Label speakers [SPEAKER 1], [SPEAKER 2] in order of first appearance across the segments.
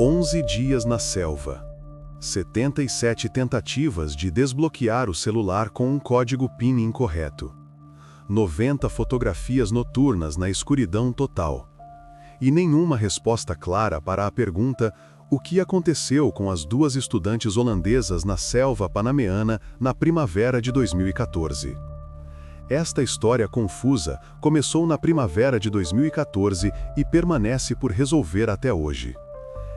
[SPEAKER 1] 11 dias na selva. 77 tentativas de desbloquear o celular com um código PIN incorreto. 90 fotografias noturnas na escuridão total. E nenhuma resposta clara para a pergunta: o que aconteceu com as duas estudantes holandesas na selva panameana na primavera de 2014? Esta história confusa começou na primavera de 2014 e permanece por resolver até hoje.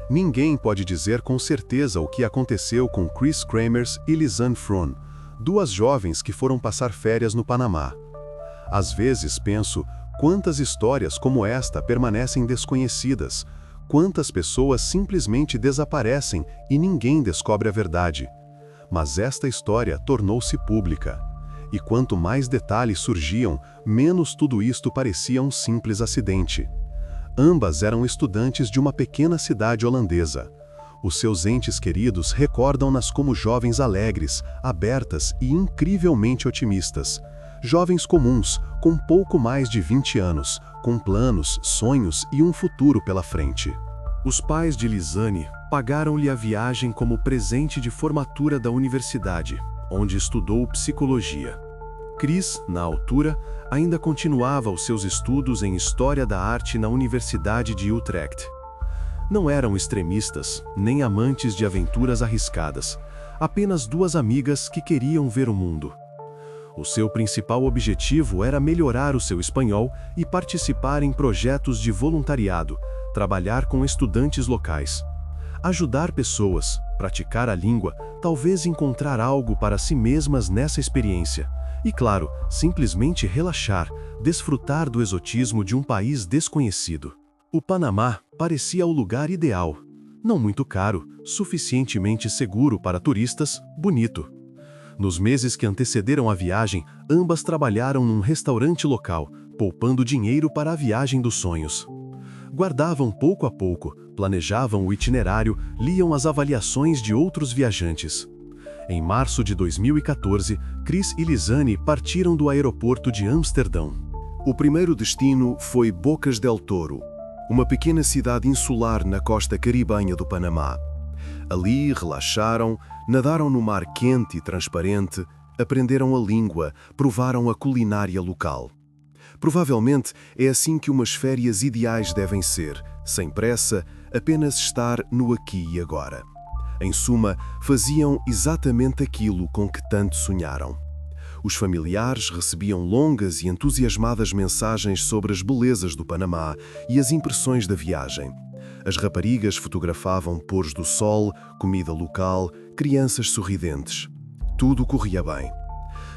[SPEAKER 1] Ninguém pode dizer com certeza o que aconteceu com Chris Kremers e Lisanne Froon, duas jovens que foram passar férias no Panamá. Às vezes penso, quantas histórias como esta permanecem desconhecidas, quantas pessoas simplesmente desaparecem e ninguém descobre a verdade. Mas esta história tornou-se pública. E quanto mais detalhes surgiam, menos tudo isto parecia um simples acidente. Ambas eram estudantes de uma pequena cidade holandesa. Os seus entes queridos recordam-nas como jovens alegres, abertas e incrivelmente otimistas. Jovens comuns, com pouco mais de 20 anos, com planos, sonhos e um futuro pela frente. Os pais de Lisanne pagaram-lhe a viagem como presente de formatura da universidade, onde estudou psicologia. Chris, na altura, ainda continuava os seus estudos em História da Arte na Universidade de Utrecht. Não eram extremistas, nem amantes de aventuras arriscadas, apenas duas amigas que queriam ver o mundo. O seu principal objetivo era melhorar o seu espanhol e participar em projetos de voluntariado, trabalhar com estudantes locais. Ajudar pessoas, praticar a língua, talvez encontrar algo para si mesmas nessa experiência. E claro, simplesmente relaxar, desfrutar do exotismo de um país desconhecido. O Panamá parecia o lugar ideal. Não muito caro, suficientemente seguro para turistas, bonito. Nos meses que antecederam a viagem, ambas trabalharam num restaurante local, poupando dinheiro para a viagem dos sonhos. Guardavam pouco a pouco, planejavam o itinerário, liam as avaliações de outros viajantes. Em março de 2014, Chris e Lisanne partiram do aeroporto de Amsterdão. O primeiro destino foi Bocas del Toro, uma pequena cidade insular na costa caribenha do Panamá. Ali relaxaram, nadaram no mar quente e transparente, aprenderam a língua, provaram a culinária local. Provavelmente é assim que umas férias ideais devem ser, sem pressa, apenas estar no aqui e agora. Em suma, faziam exatamente aquilo com que tanto sonharam. Os familiares recebiam longas e entusiasmadas mensagens sobre as belezas do Panamá e as impressões da viagem. As raparigas fotografavam pôres do sol, comida local, crianças sorridentes. Tudo corria bem.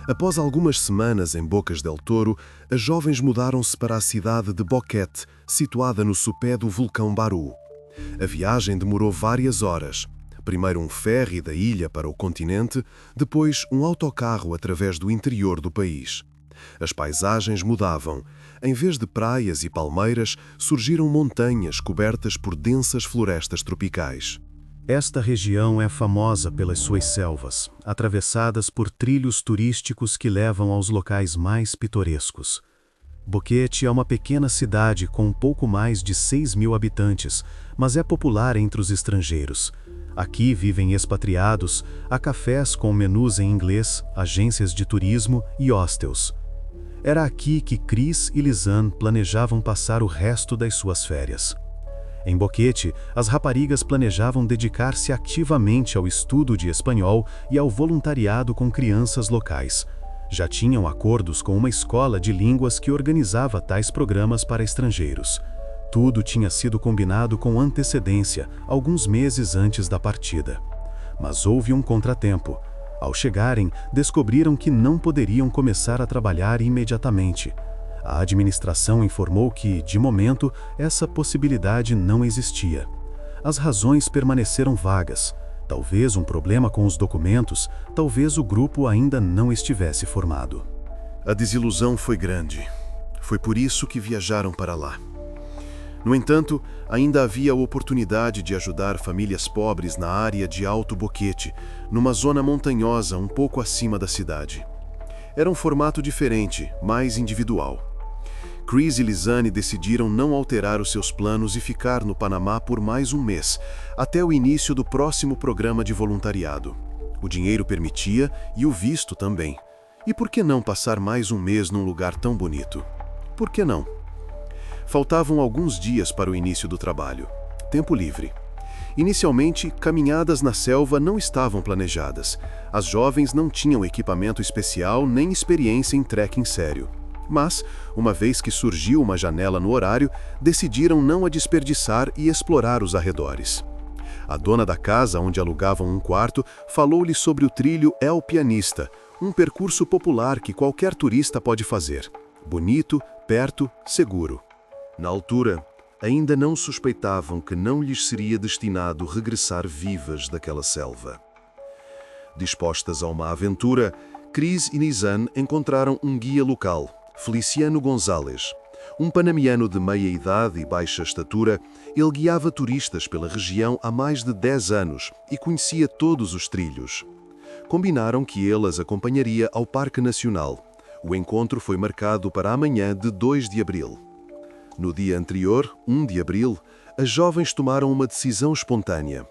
[SPEAKER 1] Após algumas semanas em Bocas del Toro, as jovens mudaram-se para a cidade de Boquete, situada no sopé do vulcão Baru. A viagem demorou várias horas. Primeiro um ferry da ilha para o continente, depois um autocarro através do interior do país. As paisagens mudavam. Em vez de praias e palmeiras, surgiram montanhas cobertas por densas florestas tropicais. Esta região é famosa pelas suas selvas, atravessadas por trilhos turísticos que levam aos locais mais pitorescos. Boquete é uma pequena cidade com pouco mais de 6.000 habitantes, mas é popular entre os estrangeiros. Aqui vivem expatriados, há cafés com menus em inglês, agências de turismo e hostels. Era aqui que Chris e Lisanne planejavam passar o resto das suas férias. Em Boquete, as raparigas planejavam dedicar-se ativamente ao estudo de espanhol e ao voluntariado com crianças locais. Já tinham acordos com uma escola de línguas que organizava tais programas para estrangeiros. Tudo tinha sido combinado com antecedência, alguns meses antes da partida. Mas houve um contratempo. Ao chegarem, descobriram que não poderiam começar a trabalhar imediatamente. A administração informou que, de momento, essa possibilidade não existia. As razões permaneceram vagas. Talvez um problema com os documentos, talvez o grupo ainda não estivesse formado. A desilusão foi grande. Foi por isso que viajaram para lá. No entanto, ainda havia a oportunidade de ajudar famílias pobres na área de Alto Boquete, numa zona montanhosa um pouco acima da cidade. Era um formato diferente, mais individual. Chris e Lisanne decidiram não alterar os seus planos e ficar no Panamá por mais um mês, até o início do próximo programa de voluntariado. O dinheiro permitia e o visto também. E por que não passar mais um mês num lugar tão bonito? Por que não? Faltavam alguns dias para o início do trabalho. Tempo livre. Inicialmente, caminhadas na selva não estavam planejadas. As jovens não tinham equipamento especial nem experiência em trekking sério. Mas, uma vez que surgiu uma janela no horário, decidiram não a desperdiçar e explorar os arredores. A dona da casa, onde alugavam um quarto, falou-lhe sobre o trilho El Pianista, um percurso popular que qualquer turista pode fazer. Bonito, perto, seguro. Na altura, ainda não suspeitavam que não lhes seria destinado regressar vivas daquela selva. Dispostas a uma aventura, Chris e Lisanne encontraram um guia local, Feliciano Gonzalez. Um panamiano de meia-idade e baixa estatura, ele guiava turistas pela região há mais de 10 anos e conhecia todos os trilhos. Combinaram que ele as acompanharia ao Parque Nacional. O encontro foi marcado para amanhã de 2 de abril. No dia anterior, 1 de abril, as jovens tomaram uma decisão espontânea.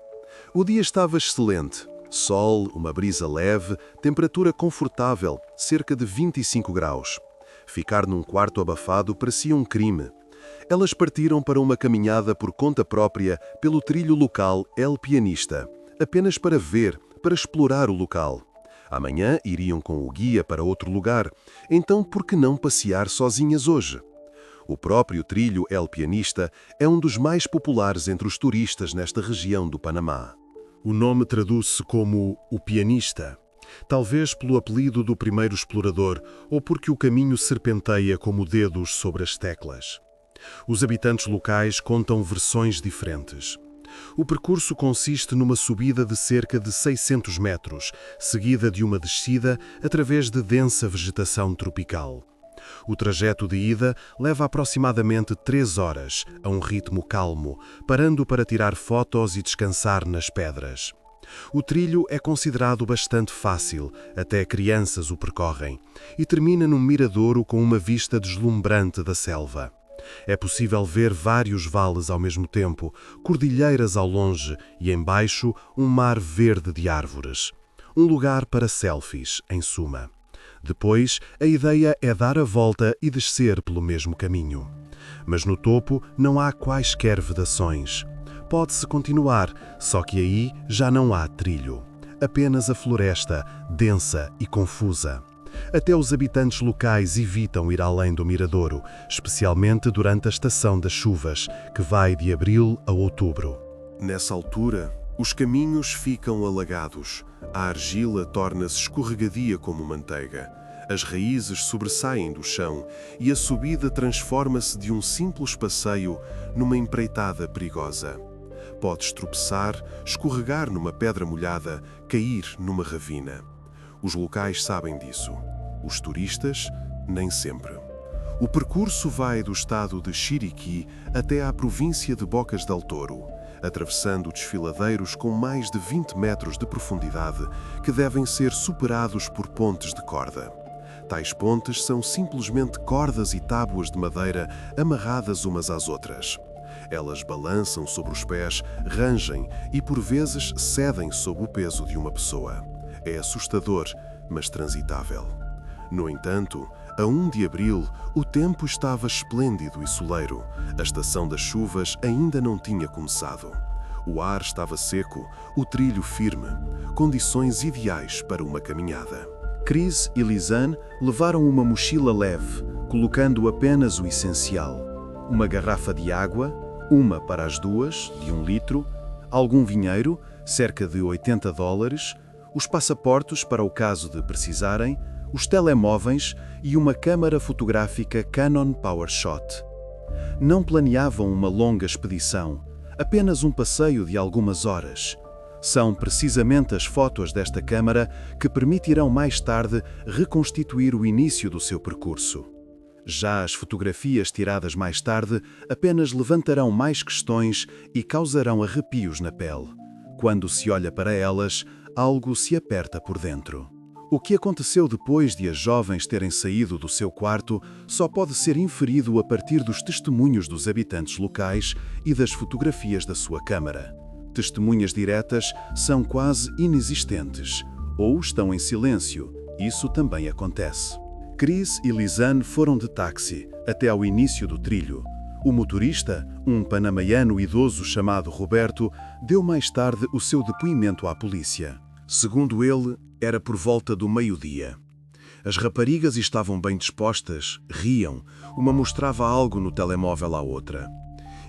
[SPEAKER 1] O dia estava excelente. Sol, uma brisa leve, temperatura confortável, cerca de 25 graus. Ficar num quarto abafado parecia um crime. Elas partiram para uma caminhada por conta própria pelo trilho local El Pianista, apenas para ver, para explorar o local. Amanhã iriam com o guia para outro lugar, então por que não passear sozinhas hoje? O próprio trilho El Pianista é um dos mais populares entre os turistas nesta região do Panamá. O nome traduz-se como o pianista, talvez pelo apelido do primeiro explorador ou porque o caminho serpenteia como dedos sobre as teclas. Os habitantes locais contam versões diferentes. O percurso consiste numa subida de cerca de 600 metros, seguida de uma descida através de densa vegetação tropical. O trajeto de ida leva aproximadamente 3 horas, a um ritmo calmo, parando para tirar fotos e descansar nas pedras. O trilho é considerado bastante fácil, até crianças o percorrem, e termina num miradouro com uma vista deslumbrante da selva. É possível ver vários vales ao mesmo tempo, cordilheiras ao longe e, embaixo, um mar verde de árvores. Um lugar para selfies, em suma. Depois, a ideia é dar a volta e descer pelo mesmo caminho. Mas no topo não há quaisquer vedações. Pode-se continuar, só que aí já não há trilho. Apenas a floresta, densa e confusa. Até os habitantes locais evitam ir além do miradouro, especialmente durante a estação das chuvas, que vai de abril a outubro. Nessa altura, os caminhos ficam alagados. A argila torna-se escorregadia como manteiga. As raízes sobressaem do chão e a subida transforma-se de um simples passeio numa empreitada perigosa. Podes tropeçar, escorregar numa pedra molhada, cair numa ravina. Os locais sabem disso. Os turistas, nem sempre. O percurso vai do estado de Chiriquí até à província de Bocas del Toro, atravessando desfiladeiros com mais de 20 metros de profundidade que devem ser superados por pontes de corda. Tais pontes são simplesmente cordas e tábuas de madeira amarradas umas às outras. Elas balançam sobre os pés, rangem e por vezes cedem sob o peso de uma pessoa. É assustador, mas transitável. No entanto, a 1 de abril, o tempo estava esplêndido e soleiro. A estação das chuvas ainda não tinha começado. O ar estava seco, o trilho firme, condições ideais para uma caminhada. Chris e Lisanne levaram uma mochila leve, colocando apenas o essencial. Uma garrafa de água, uma para as duas, de 1 litro, algum vinheiro, cerca de $80, os passaportes para o caso de precisarem, os telemóveis e uma câmara fotográfica Canon PowerShot. Não planeavam uma longa expedição, apenas um passeio de algumas horas. São precisamente as fotos desta câmara que permitirão mais tarde reconstituir o início do seu percurso. Já as fotografias tiradas mais tarde apenas levantarão mais questões e causarão arrepios na pele. Quando se olha para elas, algo se aperta por dentro.
[SPEAKER 2] O que aconteceu depois de as jovens terem saído do seu quarto só pode ser inferido a partir dos testemunhos dos habitantes locais e das fotografias da sua câmara. Testemunhas diretas são quase inexistentes, ou estão em silêncio. Isso também acontece. Chris e Lisanne foram de táxi até ao início do trilho. O motorista, um panamaiano idoso chamado Roberto, deu mais tarde o seu depoimento à polícia. Segundo ele, era por volta do meio-dia. As raparigas estavam bem dispostas, riam, uma mostrava algo no telemóvel à outra.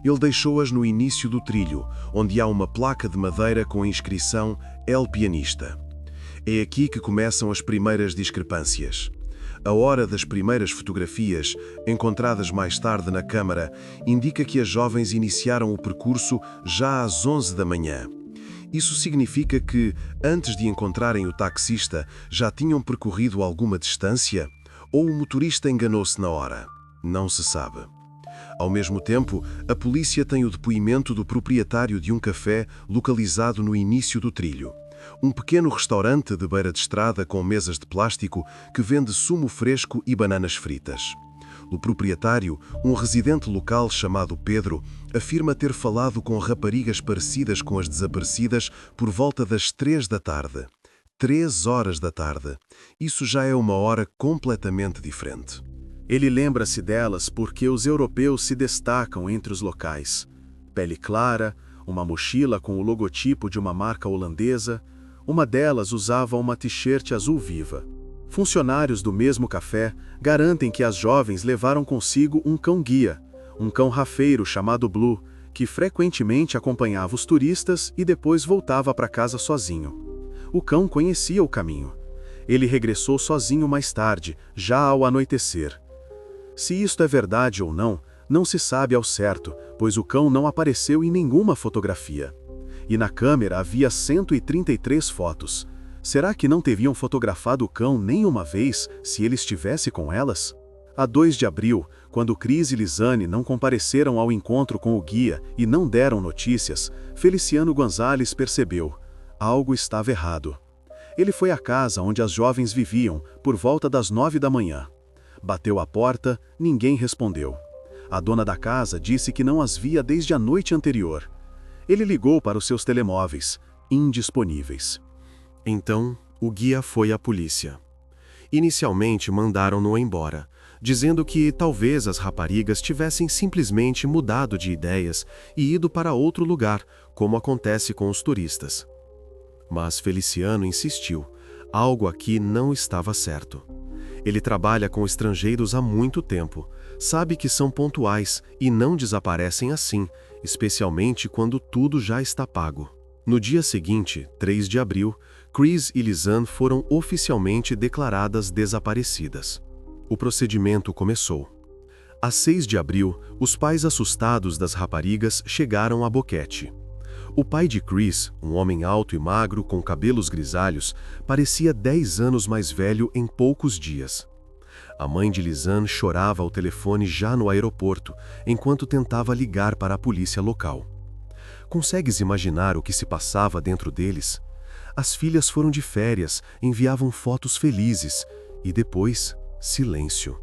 [SPEAKER 2] Ele deixou-as no início do trilho, onde há uma placa de madeira com a inscrição El Pianista. É aqui que começam as primeiras discrepâncias. A hora das primeiras fotografias, encontradas mais tarde na câmara, indica que as jovens iniciaram o percurso já às 11 da manhã. Isso significa que, antes de encontrarem o taxista, já tinham percorrido alguma distância? Ou o motorista enganou-se na hora? Não se sabe. Ao mesmo tempo, a polícia tem o depoimento do proprietário de um café localizado no início do trilho. Um pequeno restaurante de beira de estrada com mesas de plástico que vende sumo fresco e bananas fritas. O proprietário, um residente local chamado Pedro, afirma ter falado com raparigas parecidas com as desaparecidas por volta das 3 da tarde. 3 horas da tarde. Isso já é uma hora completamente diferente. Ele lembra-se delas porque os europeus se destacam entre os locais. Pele clara, uma mochila com o logotipo de uma marca holandesa. Uma delas usava uma t-shirt azul viva. Funcionários do mesmo café garantem que as jovens levaram consigo um cão-guia, um cão rafeiro chamado Blue, que frequentemente acompanhava os turistas e depois voltava para casa sozinho. O cão conhecia o caminho. Ele regressou sozinho mais tarde, já ao anoitecer. Se isto é verdade ou não, não se sabe ao certo, pois o cão não apareceu em nenhuma fotografia. E na câmera havia 133 fotos. Será que não teriam fotografado o cão nem uma vez se ele estivesse com elas? A 2 de abril, quando Chris e Lisanne não compareceram ao encontro com o guia e não deram notícias, Feliciano Gonzalez percebeu: algo estava errado. Ele foi à casa onde as jovens viviam, por volta das 9 da manhã. Bateu à porta, ninguém respondeu. A dona da casa disse que não as via desde a noite anterior. Ele ligou para os seus telemóveis, indisponíveis. Então, o guia foi à polícia. Inicialmente mandaram-no embora, dizendo que talvez as raparigas tivessem simplesmente mudado de ideias e ido para outro lugar, como acontece com os turistas. Mas Feliciano insistiu, algo aqui não estava certo. Ele trabalha com estrangeiros há muito tempo, sabe que são pontuais e não desaparecem assim, especialmente quando tudo já está pago. No dia seguinte, 3 de abril, Chris e Lisanne foram oficialmente declaradas desaparecidas. O procedimento começou. A 6 de abril, os pais assustados das raparigas chegaram a Boquete. O pai de Chris, um homem alto e magro com cabelos grisalhos, parecia 10 anos mais velho em poucos dias. A mãe de Lisanne chorava ao telefone já no aeroporto, enquanto tentava ligar para a polícia local. Consegues imaginar o que se passava dentro deles? As filhas foram de férias, enviavam fotos felizes, e depois, silêncio.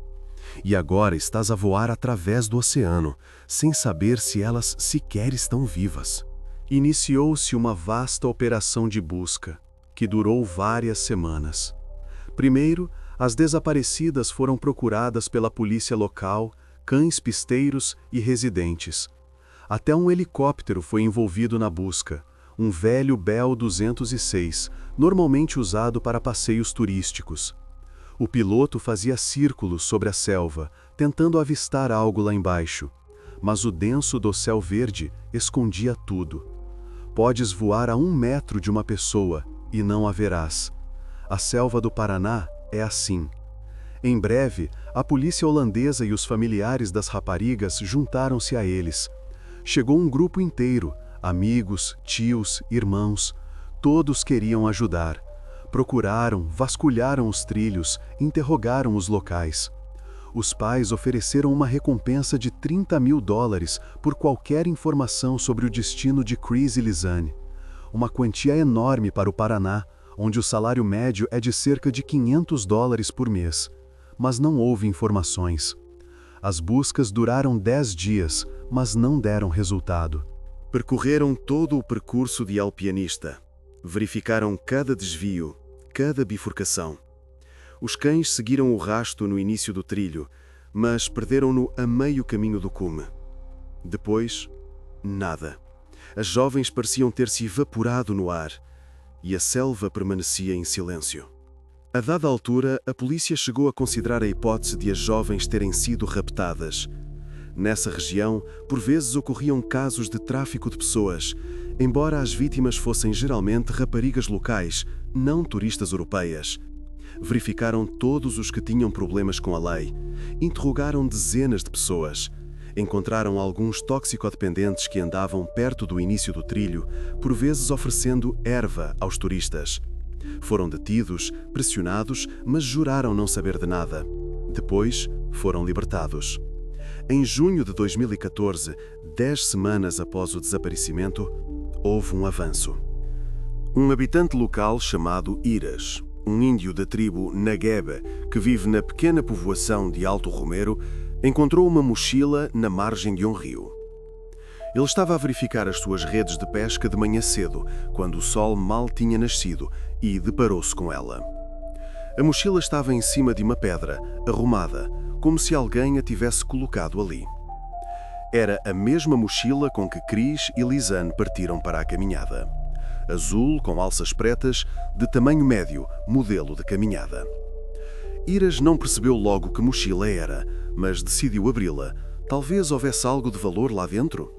[SPEAKER 2] E agora estás a voar através do oceano, sem saber se elas sequer estão vivas. Iniciou-se uma vasta operação de busca, que durou várias semanas. Primeiro, as desaparecidas foram procuradas pela polícia local, cães pisteiros e residentes. Até um helicóptero foi envolvido na busca, um velho Bell 206, normalmente usado para passeios turísticos. O piloto fazia círculos sobre a selva, tentando avistar algo lá embaixo, mas o denso dossel verde escondia tudo. Podes voar a 1 metro de uma pessoa e não a verás. A selva do Paraná é assim. Em breve, a polícia holandesa e os familiares das raparigas juntaram-se a eles. Chegou um grupo inteiro, amigos, tios, irmãos. Todos queriam ajudar. Procuraram, vasculharam os trilhos, interrogaram os locais. Os pais ofereceram uma recompensa de $30.000 por qualquer informação sobre o destino de Chris e Lisanne. Uma quantia enorme para o Paraná,
[SPEAKER 1] onde o salário médio é de cerca de $500 por mês, mas não houve informações. As buscas duraram 10 dias, mas não deram resultado.
[SPEAKER 2] Percorreram todo o percurso de alpianista. Verificaram cada desvio, cada bifurcação. Os cães seguiram o rasto no início do trilho, mas perderam-no a meio caminho do cume. Depois, nada. As jovens pareciam ter-se evaporado no ar, e a selva permanecia em silêncio. A dada altura, a polícia chegou a considerar a hipótese de as jovens terem sido raptadas. Nessa região, por vezes ocorriam casos de tráfico de pessoas, embora as vítimas fossem geralmente raparigas locais, não turistas europeias. Verificaram todos os que tinham problemas com a lei, interrogaram dezenas de pessoas, encontraram alguns toxicodependentes que andavam perto do início do trilho, por vezes oferecendo erva aos turistas. Foram detidos, pressionados, mas juraram não saber de nada. Depois, foram libertados. Em junho de 2014, 10 semanas após o desaparecimento, houve um avanço. Um habitante local chamado Iras, um índio da tribo Nagueba, que vive na pequena povoação de Alto Romero, encontrou uma mochila na margem de um rio. Ele estava a verificar as suas redes de pesca de manhã cedo, quando o sol mal tinha nascido, e deparou-se com ela. A mochila estava em cima de uma pedra, arrumada, como se alguém a tivesse colocado ali. Era a mesma mochila com que Cris e Lisanne partiram para a caminhada. Azul, com alças pretas, de tamanho médio, modelo de caminhada. Iras não percebeu logo que mochila era, mas decidiu abri-la. Talvez houvesse algo de valor lá dentro.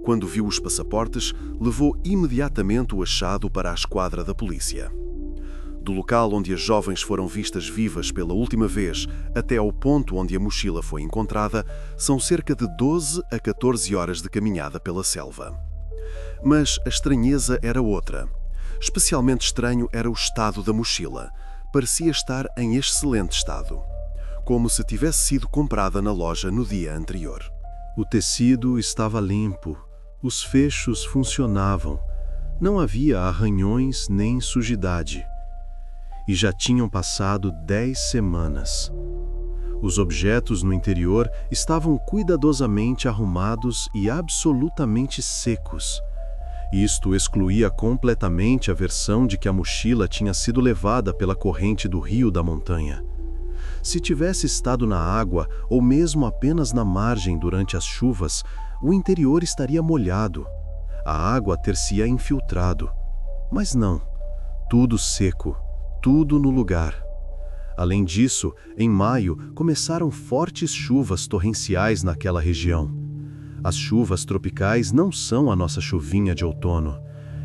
[SPEAKER 2] Quando viu os passaportes, levou imediatamente o achado para a esquadra da polícia. Do local onde as jovens foram vistas vivas pela última vez até ao ponto onde a mochila foi encontrada, são cerca de 12 a 14 horas de caminhada pela selva. Mas a estranheza era outra. Especialmente estranho era o estado da mochila. Parecia estar em excelente estado, como se tivesse sido comprada na loja no dia anterior.
[SPEAKER 1] O tecido estava limpo, os fechos funcionavam, não havia arranhões nem sujidade. E já tinham passado 10 semanas. Os objetos no interior estavam cuidadosamente arrumados e absolutamente secos. Isto excluía completamente a versão de que a mochila tinha sido levada pela corrente do rio da montanha. Se tivesse estado na água ou mesmo apenas na margem durante as chuvas, o interior estaria molhado. A água ter-se-ia infiltrado. Mas não, tudo seco, tudo no lugar. Além disso, em maio começaram fortes chuvas torrenciais naquela região. As chuvas tropicais não são a nossa chuvinha de outono.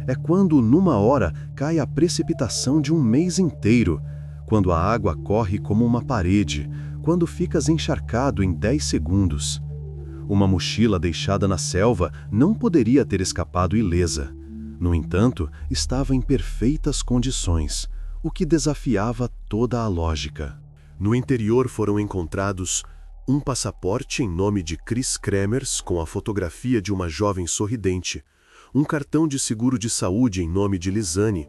[SPEAKER 1] É quando, numa hora, cai a precipitação de um mês inteiro, quando a água corre como uma parede, quando ficas encharcado em 10 segundos. Uma mochila deixada na selva não poderia ter escapado ilesa. No entanto, estava em perfeitas condições, o que desafiava toda a lógica. No interior foram encontrados um passaporte em nome de Chris Kremers com a fotografia de uma jovem sorridente, um cartão de seguro de saúde em nome de Lisanne,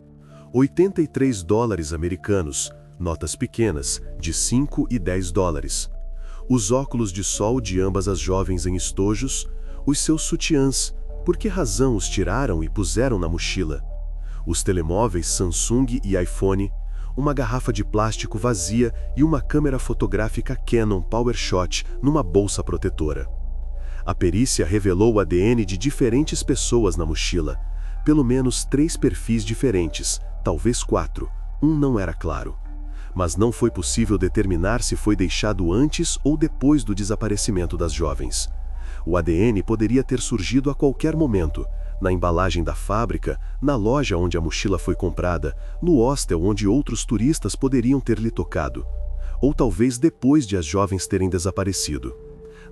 [SPEAKER 1] $83 americanos, notas pequenas, de 5 e 10 dólares, os óculos de sol de ambas as jovens em estojos, os seus sutiãs, por que razão os tiraram e puseram na mochila, os telemóveis Samsung e iPhone, uma garrafa de plástico vazia e uma câmera fotográfica Canon PowerShot numa bolsa protetora. A perícia revelou o ADN de diferentes pessoas na mochila, pelo menos 3 perfis diferentes, talvez 4, um não era claro. Mas não foi possível determinar se foi deixado antes ou depois do desaparecimento das jovens. O ADN poderia ter surgido a qualquer momento, na embalagem da fábrica, na loja onde a mochila foi comprada, no hostel onde outros turistas poderiam ter lhe tocado, ou talvez depois de as jovens terem desaparecido.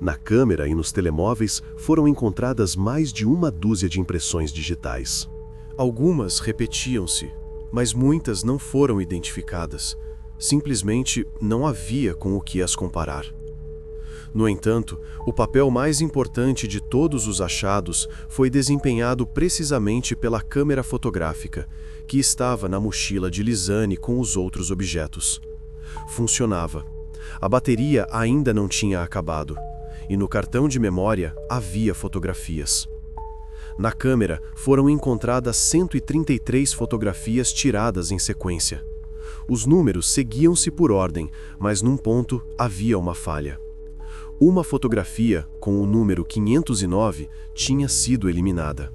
[SPEAKER 1] Na câmera e nos telemóveis foram encontradas mais de 1 dúzia de impressões digitais.
[SPEAKER 3] Algumas repetiam-se, mas muitas não foram identificadas. Simplesmente não havia com o que as comparar. No entanto, o papel mais importante de todos os achados foi desempenhado precisamente pela câmera fotográfica, que estava na mochila de Lisanne com os outros objetos. Funcionava. A bateria ainda não tinha acabado, e no cartão de memória havia fotografias. Na câmera foram encontradas 133 fotografias tiradas em sequência. Os números seguiam-se por ordem, mas num ponto havia uma falha. Uma fotografia, com o número 509, tinha sido eliminada.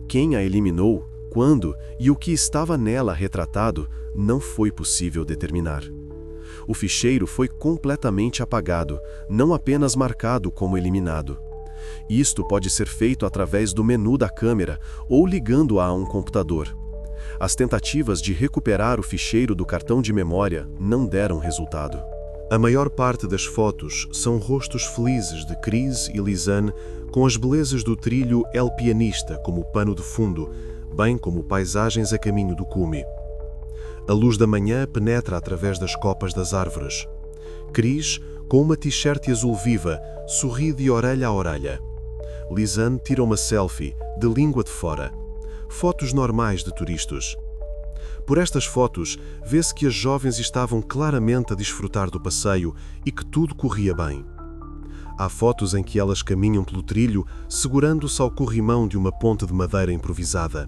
[SPEAKER 3] Quem a eliminou, quando e o que estava nela retratado, não foi possível determinar. O ficheiro foi completamente apagado, não apenas marcado como eliminado. Isto pode ser feito através do menu da câmera ou ligando-a a um computador. As tentativas de recuperar o ficheiro do cartão de memória não deram resultado.
[SPEAKER 2] A maior parte das fotos são rostos felizes de Chris e Lisanne com as belezas do trilho El Pianista como pano de fundo, bem como paisagens a caminho do cume. A luz da manhã penetra através das copas das árvores. Chris, com uma t-shirt azul viva, sorri de orelha a orelha. Lisanne tira uma selfie, de língua de fora. Fotos normais de turistas. Por estas fotos, vê-se que as jovens estavam claramente a desfrutar do passeio e que tudo corria bem. Há fotos em que elas caminham pelo trilho, segurando-se ao corrimão de uma ponte de madeira improvisada.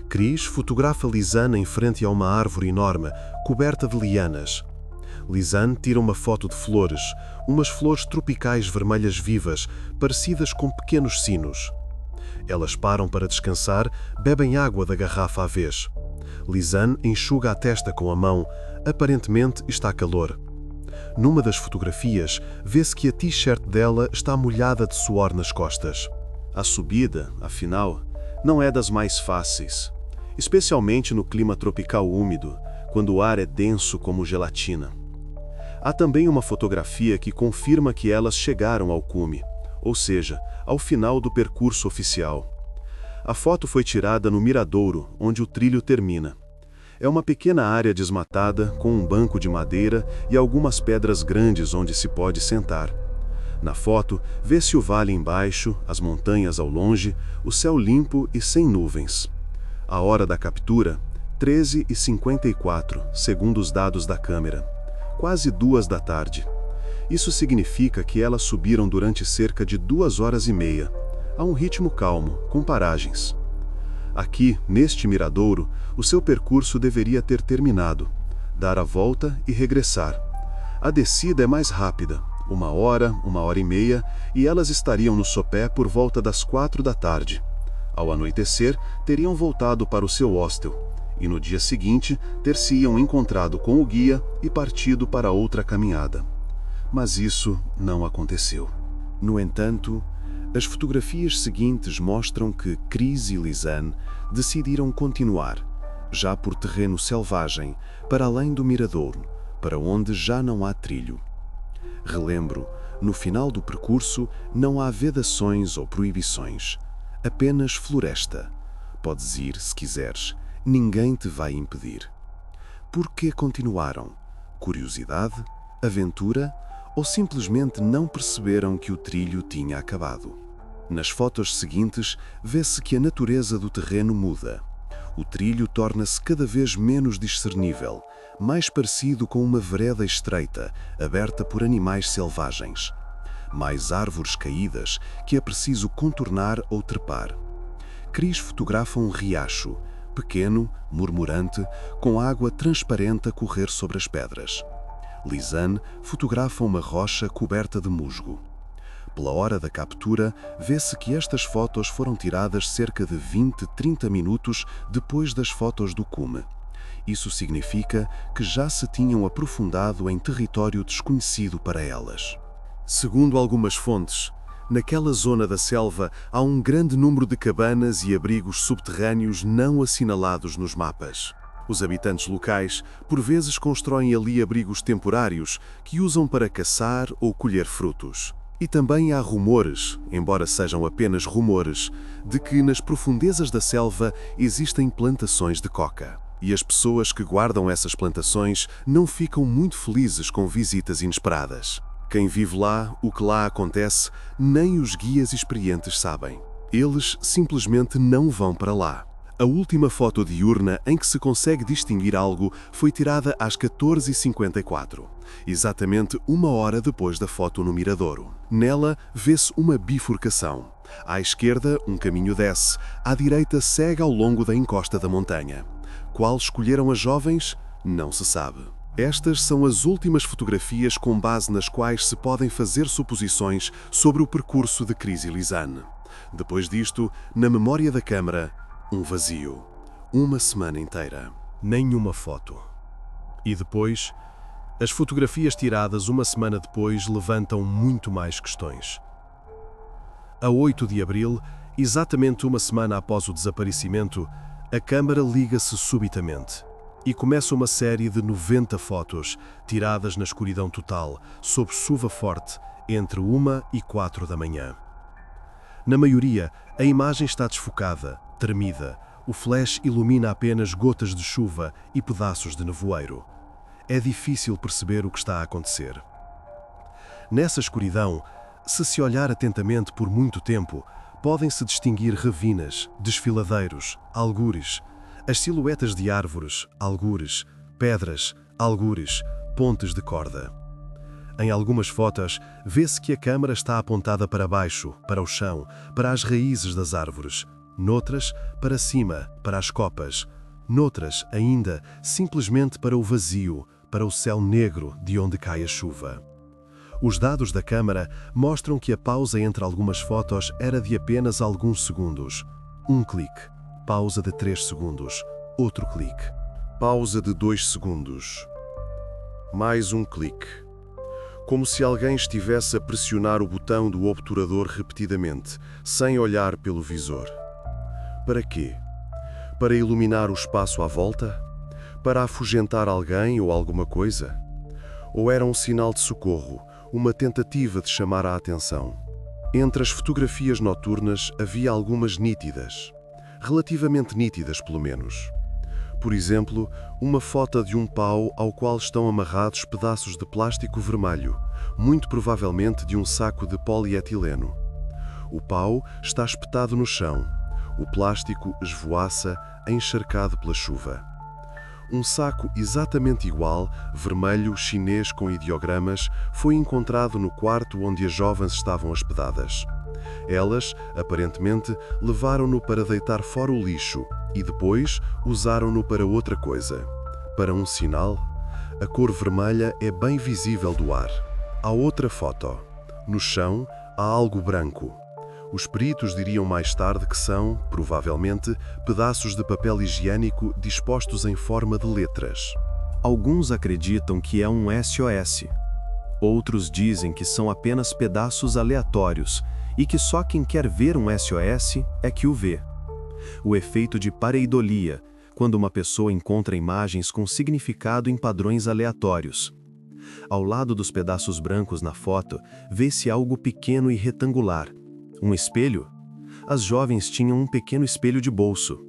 [SPEAKER 2] Chris fotografa Lisanne em frente a uma árvore enorme, coberta de lianas. Lisanne tira uma foto de flores, umas flores tropicais vermelhas vivas, parecidas com pequenos sinos. Elas param para descansar, bebem água da garrafa à vez. Lisanne enxuga a testa com a mão, aparentemente está calor. Numa das fotografias, vê-se que a t-shirt dela está molhada de suor nas costas.
[SPEAKER 1] A subida, afinal, não é das mais fáceis, especialmente no clima tropical úmido, quando o ar é denso como gelatina. Há também uma fotografia que confirma que elas chegaram ao cume, ou seja, ao final do percurso oficial. A foto foi tirada no miradouro, onde o trilho termina. É uma pequena área desmatada, com um banco de madeira e algumas pedras grandes onde se pode sentar. Na foto, vê-se o vale embaixo, as montanhas ao longe, o céu limpo e sem nuvens. A hora da captura, 13h54, segundo os dados da câmera. Quase 2 da tarde. Isso significa que elas subiram durante cerca de 2h30, a um ritmo calmo, com paragens. Aqui, neste miradouro, o seu percurso deveria ter terminado, dar a volta e regressar. A descida é mais rápida, 1h, 1h30, e elas estariam no sopé por volta das 4 da tarde. Ao anoitecer, teriam voltado para o seu hostel, e no dia seguinte ter-se-iam encontrado com o guia e partido para outra caminhada. Mas isso não aconteceu.
[SPEAKER 2] No entanto, as fotografias seguintes mostram que Chris e Lisanne decidiram continuar, já por terreno selvagem, para além do miradouro, para onde já não há trilho. Relembro, no final do percurso não há vedações ou proibições, apenas floresta. Podes ir se quiseres, ninguém te vai impedir. Por que continuaram? Curiosidade? Aventura? Ou simplesmente não perceberam que o trilho tinha acabado? Nas fotos seguintes, vê-se que a natureza do terreno muda. O trilho torna-se cada vez menos discernível, mais parecido com uma vereda estreita, aberta por animais selvagens. Mais árvores caídas que é preciso contornar ou trepar. Chris fotografa um riacho, pequeno, murmurante, com água transparente a correr sobre as pedras. Lisanne fotografa uma rocha coberta de musgo. Pela hora da captura, vê-se que estas fotos foram tiradas cerca de 20-30 minutos depois das fotos do cume. Isso significa que já se tinham aprofundado em território desconhecido para elas. Segundo algumas fontes, naquela zona da selva há um grande número de cabanas e abrigos subterrâneos não assinalados nos mapas. Os habitantes locais, por vezes, constroem ali abrigos temporários que usam para caçar ou colher frutos. E também há rumores, embora sejam apenas rumores, de que nas profundezas da selva existem plantações de coca. E as pessoas que guardam essas plantações não ficam muito felizes com visitas inesperadas. Quem vive lá, o que lá acontece, nem os guias experientes sabem. Eles simplesmente não vão para lá. A última foto diurna em que se consegue distinguir algo foi tirada às 14h54, exatamente 1 hora depois da foto no Miradouro. Nela vê-se uma bifurcação. À esquerda, um caminho desce, à direita segue ao longo da encosta da montanha. Qual escolheram as jovens? Não se sabe. Estas são as últimas fotografias com base nas quais se podem fazer suposições sobre o percurso de Chris e Lisanne. Depois disto, na memória da câmara, um vazio. Uma semana inteira.
[SPEAKER 3] Nenhuma foto. E depois, as fotografias tiradas uma semana depois levantam muito mais questões. A 8 de abril, exatamente uma semana após o desaparecimento, a câmara liga-se subitamente e começa uma série de 90 fotos tiradas na escuridão total, sob chuva forte, entre 1 e 4 da manhã. Na maioria, a imagem está desfocada, tremida. O flash ilumina apenas gotas de chuva e pedaços de nevoeiro. É difícil perceber o que está a acontecer. Nessa escuridão, se olhar atentamente por muito tempo, podem-se distinguir ravinas, desfiladeiros, algures, as silhuetas de árvores, algures, pedras, algures, pontes de corda. Em algumas fotos, vê-se que a câmara está apontada para baixo, para o chão, para as raízes das árvores. Noutras, para cima, para as copas. Noutras, ainda, simplesmente para o vazio, para o céu negro de onde cai a chuva. Os dados da câmara mostram que a pausa entre algumas fotos era de apenas alguns segundos. Um clique. Pausa de 3 segundos. Outro clique.
[SPEAKER 2] Pausa de 2 segundos. Mais um clique. Como se alguém estivesse a pressionar o botão do obturador repetidamente, sem olhar pelo visor. Para quê? Para iluminar o espaço à volta? Para afugentar alguém ou alguma coisa? Ou era um sinal de socorro, uma tentativa de chamar a atenção? Entre as fotografias noturnas havia algumas nítidas. Relativamente nítidas, pelo menos. Por exemplo, uma foto de um pau ao qual estão amarrados pedaços de plástico vermelho, muito provavelmente de um saco de polietileno. O pau está espetado no chão. O plástico esvoaça, encharcado pela chuva. Um saco exatamente igual, vermelho, chinês com ideogramas, foi encontrado no quarto onde as jovens estavam hospedadas. Elas, aparentemente, levaram-no para deitar fora o lixo e depois usaram-no para outra coisa. Para um sinal, a cor vermelha é bem visível do ar. Há outra foto. No chão, há algo branco. Os peritos diriam mais tarde que são, provavelmente, pedaços de papel higiênico dispostos em forma de letras.
[SPEAKER 3] Alguns acreditam que é um SOS. Outros dizem que são apenas pedaços aleatórios e que só quem quer ver um SOS é que o vê. O efeito de pareidolia, quando uma pessoa encontra imagens com significado em padrões aleatórios. Ao lado dos pedaços brancos na foto, vê-se algo pequeno e retangular. Um espelho? As jovens tinham um pequeno espelho de bolso.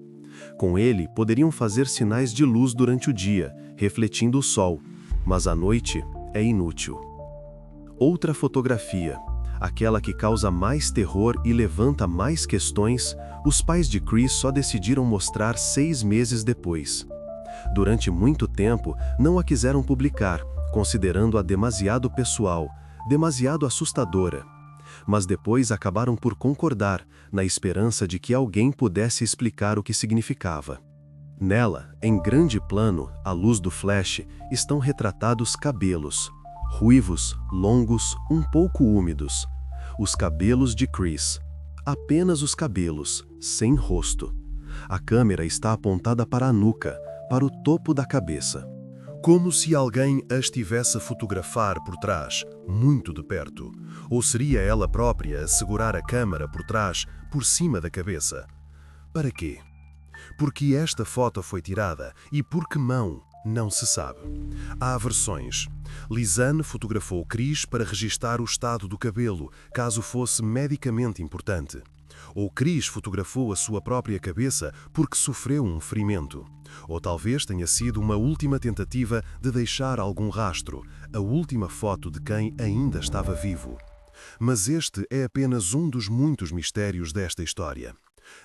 [SPEAKER 3] Com ele, poderiam fazer sinais de luz durante o dia, refletindo o sol, mas à noite é inútil. Outra fotografia, aquela que causa mais terror e levanta mais questões, os pais de Chris só decidiram mostrar 6 meses depois. Durante muito tempo, não a quiseram publicar, considerando-a demasiado pessoal, demasiado assustadora. Mas depois acabaram por concordar, na esperança de que alguém pudesse explicar o que significava. Nela, em grande plano, à luz do flash, estão retratados cabelos, ruivos, longos, um pouco úmidos. Os cabelos de Chris. Apenas os cabelos, sem rosto. A câmera está apontada para a nuca, para o topo da cabeça.
[SPEAKER 2] Como se alguém a estivesse a fotografar por trás, muito de perto. Ou seria ela própria a segurar a câmara por trás, por cima da cabeça? Para quê? Porque esta foto foi tirada e por que mão? Não se sabe. Há versões. Lisanne fotografou Chris para registar o estado do cabelo, caso fosse medicamente importante. Ou Chris fotografou a sua própria cabeça porque sofreu um ferimento.
[SPEAKER 1] Ou talvez tenha sido uma última tentativa de deixar algum rastro, a última foto de quem ainda estava vivo. Mas este é apenas um dos muitos mistérios desta história.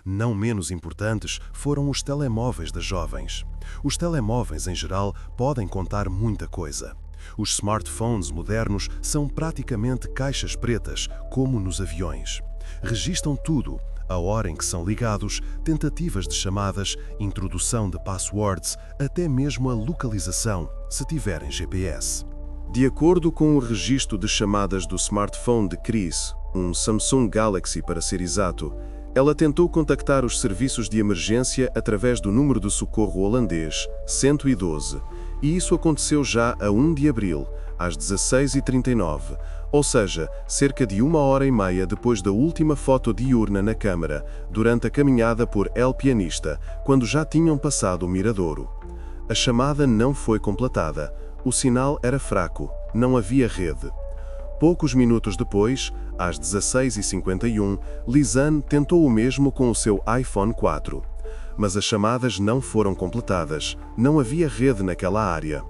[SPEAKER 1] Não menos importantes foram os telemóveis das jovens. Os telemóveis, em geral, podem contar muita coisa. Os smartphones modernos são praticamente caixas pretas, como nos aviões. Registam tudo: a hora em que são ligados, tentativas de chamadas, introdução de passwords, até mesmo a localização, se tiverem GPS.
[SPEAKER 3] De acordo com o registro de chamadas do smartphone de Chris, um Samsung Galaxy para ser exato, ela tentou contactar os serviços de emergência através do número de socorro holandês 112, e isso aconteceu já a 1 de abril, às 16h39, ou seja, cerca de 1h30 depois da última foto diurna na câmara, durante a caminhada por El Pianista, quando já tinham passado o Miradouro. A chamada não foi completada, o sinal era fraco, não havia rede. Poucos minutos depois, às 16h51, Lisanne tentou o mesmo com o seu iPhone 4. Mas as chamadas não foram completadas, não havia rede naquela área.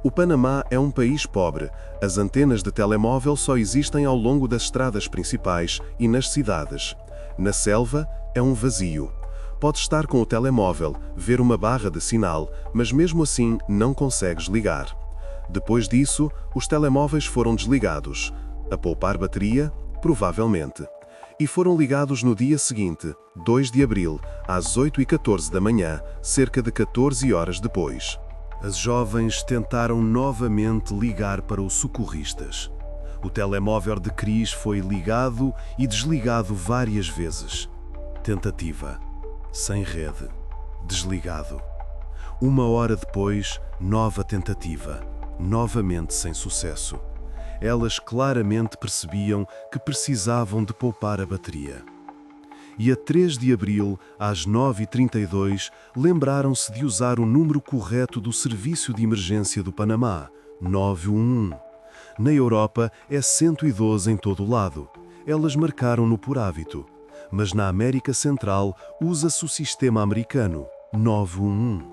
[SPEAKER 3] O Panamá é um país pobre, as antenas de telemóvel só existem ao longo das estradas principais e nas cidades. Na selva, é um vazio. Pode estar com o telemóvel, ver uma barra de sinal, mas mesmo assim não consegues ligar. Depois disso, os telemóveis foram desligados. A poupar bateria? Provavelmente. E foram ligados no dia seguinte, 2 de abril, às 8h14 da manhã, cerca de 14 horas depois.
[SPEAKER 1] As jovens tentaram novamente ligar para os socorristas. O telemóvel de Chris foi ligado e desligado várias vezes. Tentativa. Sem rede. Desligado. 1 hora depois, nova tentativa. Novamente sem sucesso. Elas claramente percebiam que precisavam de poupar a bateria. E a 3 de abril, às 9h32, lembraram-se de usar o número correto do Serviço de Emergência do Panamá, 911. Na Europa é 112 em todo o lado. Elas marcaram-no por hábito. Mas na América Central usa-se o sistema americano, 911.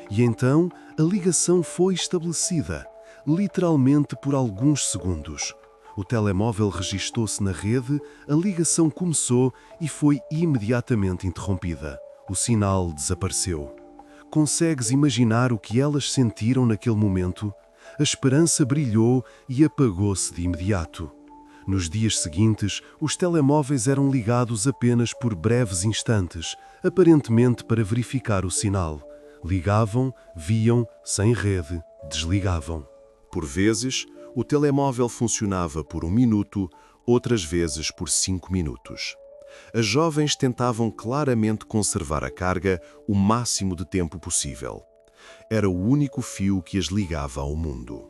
[SPEAKER 1] E então a ligação foi estabelecida, literalmente por alguns segundos. O telemóvel registou-se na rede, a ligação começou e foi imediatamente interrompida. O sinal desapareceu. Consegues imaginar o que elas sentiram naquele momento? A esperança brilhou e apagou-se de imediato. Nos dias seguintes, os telemóveis eram ligados apenas por breves instantes, aparentemente para verificar o sinal. Ligavam, viam, sem rede, desligavam. Por vezes, o telemóvel funcionava por 1 minuto, outras vezes por 5 minutos. As jovens tentavam claramente conservar a carga o máximo de tempo possível. Era o único fio que as ligava ao mundo.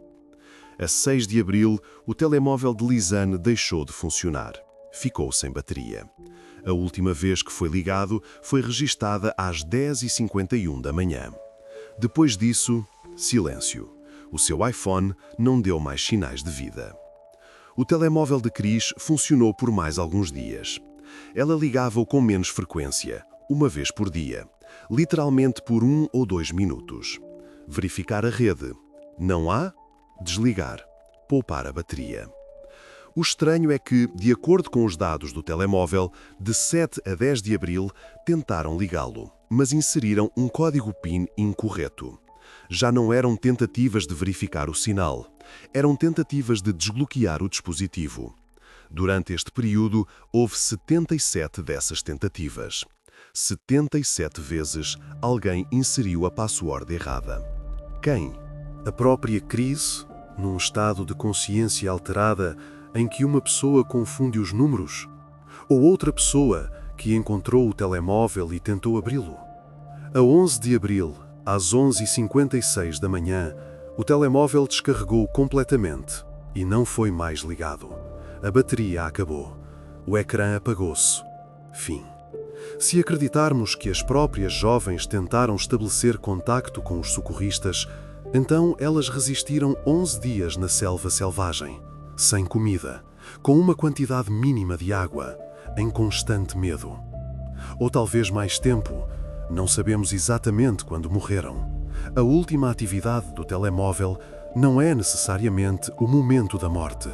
[SPEAKER 1] A 6 de abril, o telemóvel de Lisanne deixou de funcionar. Ficou sem bateria. A última vez que foi ligado foi registada às 10h51 da manhã. Depois disso, silêncio. O seu iPhone não deu mais sinais de vida. O telemóvel de Chris funcionou por mais alguns dias. Ela ligava-o com menos frequência, uma vez por dia, literalmente por 1 ou 2 minutos. Verificar a rede. Não há? Desligar. Poupar a bateria. O estranho é que, de acordo com os dados do telemóvel, de 7 a 10 de abril tentaram ligá-lo, mas inseriram um código PIN incorreto. Já não eram tentativas de verificar o sinal, eram tentativas de desbloquear o dispositivo. Durante este período, houve 77 dessas tentativas. 77 vezes alguém inseriu a password errada. Quem? A própria Chris, num estado de consciência alterada em que uma pessoa confunde os números? Ou outra pessoa que encontrou o telemóvel e tentou abri-lo? A 11 de abril, às 11h56 da manhã, o telemóvel descarregou completamente e não foi mais ligado. A bateria acabou. O ecrã apagou-se. Fim. Se acreditarmos que as próprias jovens tentaram estabelecer contacto com os socorristas, então elas resistiram 11 dias na selva selvagem, sem comida, com uma quantidade mínima de água, em constante medo. Ou talvez mais tempo, Não sabemos exatamente quando morreram. A última atividade do telemóvel não é necessariamente o momento da morte.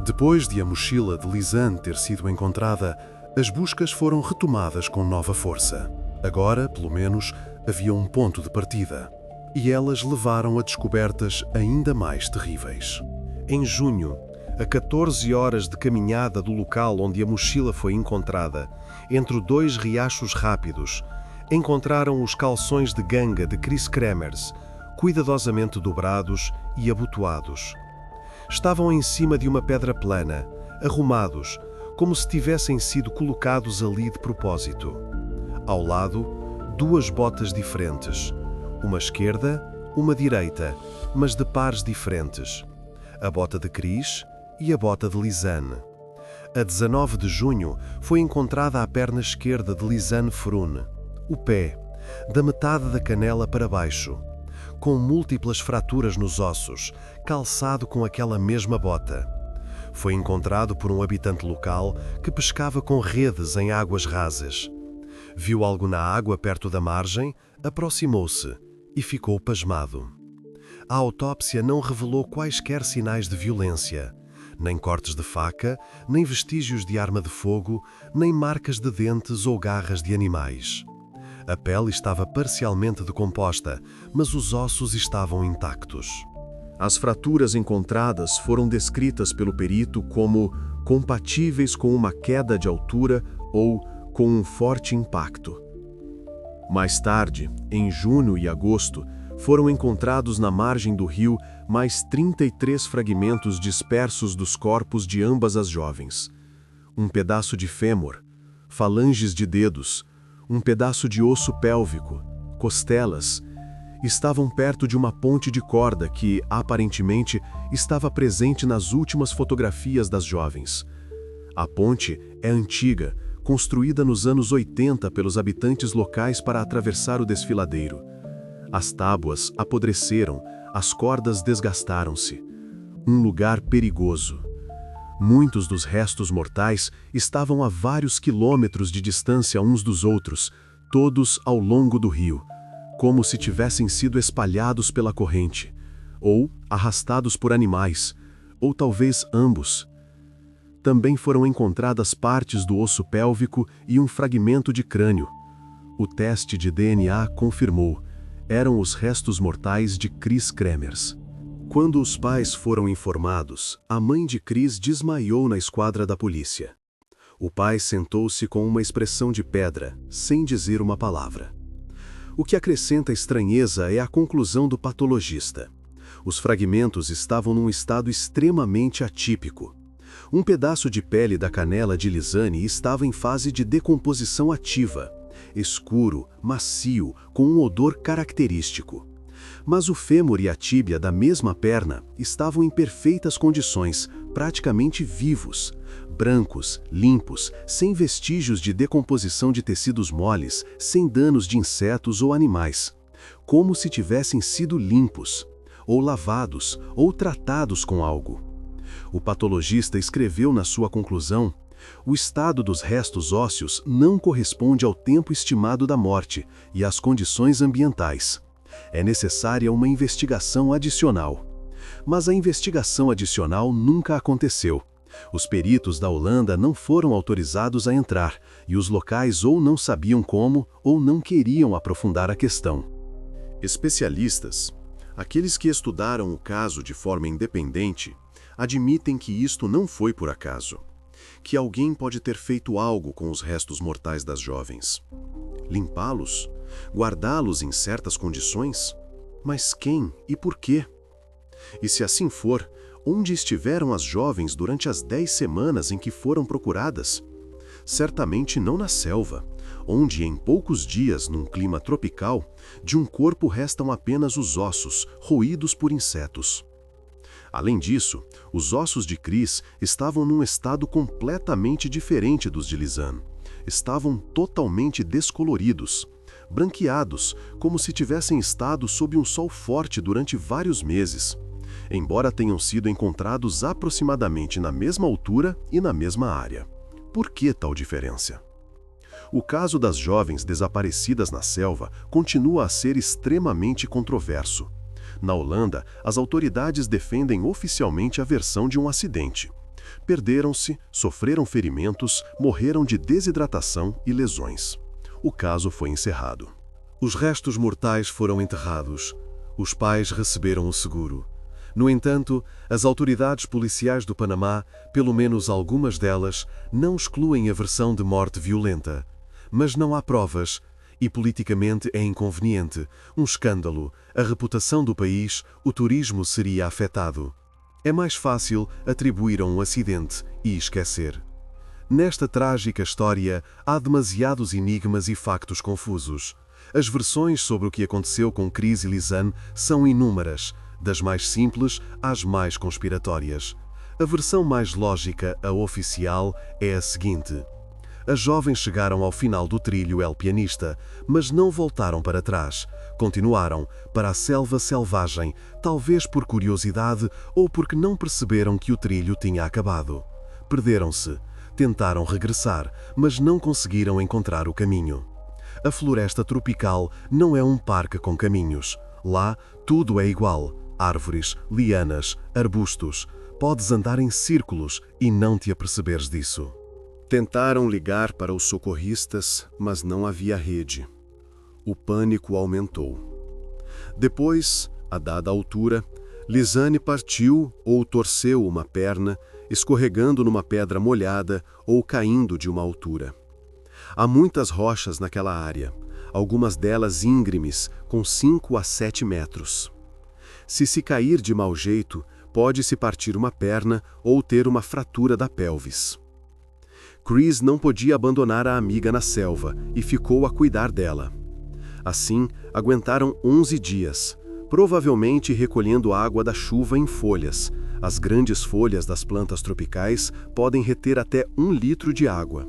[SPEAKER 1] Depois de a mochila de Lisanne ter sido encontrada, as buscas foram retomadas com nova força. Agora, pelo menos, havia um ponto de partida. E elas levaram a descobertas ainda mais terríveis. Em junho, a 14 horas de caminhada do local onde a mochila foi encontrada, entre dois riachos rápidos, encontraram os calções de ganga de Chris Kremers, cuidadosamente dobrados e abotoados. Estavam em cima de uma pedra plana, arrumados, como se tivessem sido colocados ali de propósito. Ao lado, duas botas diferentes, uma esquerda, uma direita, mas de pares diferentes. A bota de Chris e a bota de Lisanne. A 19 de junho foi encontrada a perna esquerda de Lisanne Frune, o pé, da metade da canela para baixo, com múltiplas fraturas nos ossos, calçado com aquela mesma bota. Foi encontrado por um habitante local que pescava com redes em águas rasas. Viu algo na água perto da margem, aproximou-se e ficou pasmado. A autópsia não revelou quaisquer sinais de violência, nem cortes de faca, nem vestígios de arma de fogo, nem marcas de dentes ou garras de animais. A pele estava parcialmente decomposta, mas os ossos estavam intactos.
[SPEAKER 3] As fraturas encontradas foram descritas pelo perito como compatíveis com uma queda de altura ou com um forte impacto. Mais tarde, em junho e agosto, foram encontrados na margem do rio mais 33 fragmentos dispersos dos corpos de ambas as jovens. Um pedaço de fêmur, falanges de dedos, um pedaço de osso pélvico, costelas, estavam perto de uma ponte de corda que, aparentemente, estava presente nas últimas fotografias das jovens. A ponte é antiga, construída nos anos 80 pelos habitantes locais para atravessar o desfiladeiro. As tábuas apodreceram, as cordas desgastaram-se. Um lugar perigoso. Muitos dos restos mortais estavam a vários quilômetros de distância uns dos outros, todos ao longo do rio, como se tivessem sido espalhados pela corrente, ou arrastados por animais, ou talvez ambos. Também foram encontradas partes do osso pélvico e um fragmento de crânio. O teste de DNA confirmou. Eram os restos mortais de Chris Kremers. Quando os pais foram informados, a mãe de Chris desmaiou na esquadra da polícia. O pai sentou-se com uma expressão de pedra, sem dizer uma palavra. O que acrescenta estranheza é a conclusão do patologista. Os fragmentos estavam num estado extremamente atípico. Um pedaço de pele da canela de Lisanne estava em fase de decomposição ativa, escuro, macio, com um odor característico. Mas o fêmur e a tíbia da mesma perna estavam em perfeitas condições, praticamente vivos, brancos, limpos, sem vestígios de decomposição de tecidos moles, sem danos de insetos ou animais, como se tivessem sido limpos, ou lavados, ou tratados com algo. O patologista escreveu na sua conclusão: o estado dos restos ósseos não corresponde ao tempo estimado da morte e às condições ambientais. É necessária uma investigação adicional. Mas a investigação adicional nunca aconteceu. Os peritos da Holanda não foram autorizados a entrar, e os locais ou não sabiam como ou não queriam aprofundar a questão. Especialistas, aqueles que estudaram o caso de forma independente, admitem que isto não foi por acaso, que alguém pode ter feito algo com os restos mortais das jovens. Limpá-los? Guardá-los em certas condições? Mas quem e por quê? E se assim for, onde estiveram as jovens durante as 10 semanas em que foram procuradas? Certamente não na selva, onde em poucos dias, num clima tropical, de um corpo restam apenas os ossos, roídos por insetos. Além disso, os ossos de Chris estavam num estado completamente diferente dos de Lisanne. Estavam totalmente descoloridos, branqueados, como se tivessem estado sob um sol forte durante vários meses, embora tenham sido encontrados aproximadamente na mesma altura e na mesma área. Por que tal diferença?
[SPEAKER 2] O caso das jovens desaparecidas na selva continua a ser extremamente controverso. Na Holanda, as autoridades defendem oficialmente a versão de um acidente. Perderam-se, sofreram ferimentos, morreram de desidratação e lesões. O caso foi encerrado. Os restos mortais foram enterrados. Os pais receberam o seguro. No entanto, as autoridades policiais do Panamá, pelo menos algumas delas, não excluem a versão de morte violenta. Mas não há provas, e politicamente é inconveniente, um escândalo, a reputação do país, o turismo seria afetado. É mais fácil atribuir a um acidente e esquecer. Nesta trágica história, há demasiados enigmas e factos confusos. As versões sobre o que aconteceu com Chris e Lisanne são inúmeras, das mais simples às mais conspiratórias. A versão mais lógica, a oficial, é a seguinte. As jovens chegaram ao final do trilho El Pianista, mas não voltaram para trás. Continuaram para a selva selvagem, talvez por curiosidade ou porque não perceberam que o trilho tinha acabado. Perderam-se. Tentaram regressar, mas não conseguiram encontrar o caminho. A floresta tropical não é um parque com caminhos. Lá, tudo é igual. Árvores, lianas, arbustos. Podes andar em círculos e não te aperceberes disso. Tentaram ligar para os socorristas, mas não havia rede. O pânico aumentou. Depois, a dada altura, Lisanne partiu ou torceu uma perna, escorregando numa pedra molhada ou caindo de uma altura. Há muitas rochas naquela área, algumas delas íngremes, com 5 a 7 metros. Se cair de mau jeito, pode-se partir uma perna ou ter uma fratura da pelvis. Chris não podia abandonar a amiga na selva e ficou a cuidar dela. Assim, aguentaram 11 dias, provavelmente recolhendo água da chuva em folhas. As grandes folhas das plantas tropicais podem reter até 1 litro de água.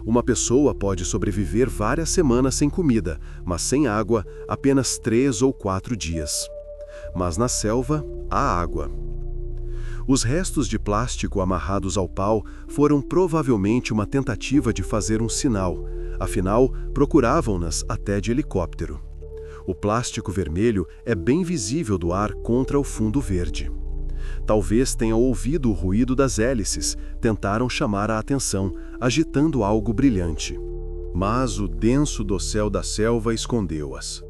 [SPEAKER 2] Uma pessoa pode sobreviver várias semanas sem comida, mas sem água, apenas 3 ou 4 dias. Mas na selva, há água. Os restos de plástico amarrados ao pau foram provavelmente uma tentativa de fazer um sinal, afinal, procuravam-nas até de helicóptero. O plástico vermelho é bem visível do ar contra o fundo verde. Talvez tenham ouvido o ruído das hélices, tentaram chamar a atenção, agitando algo brilhante. Mas o denso dossel da selva escondeu-as.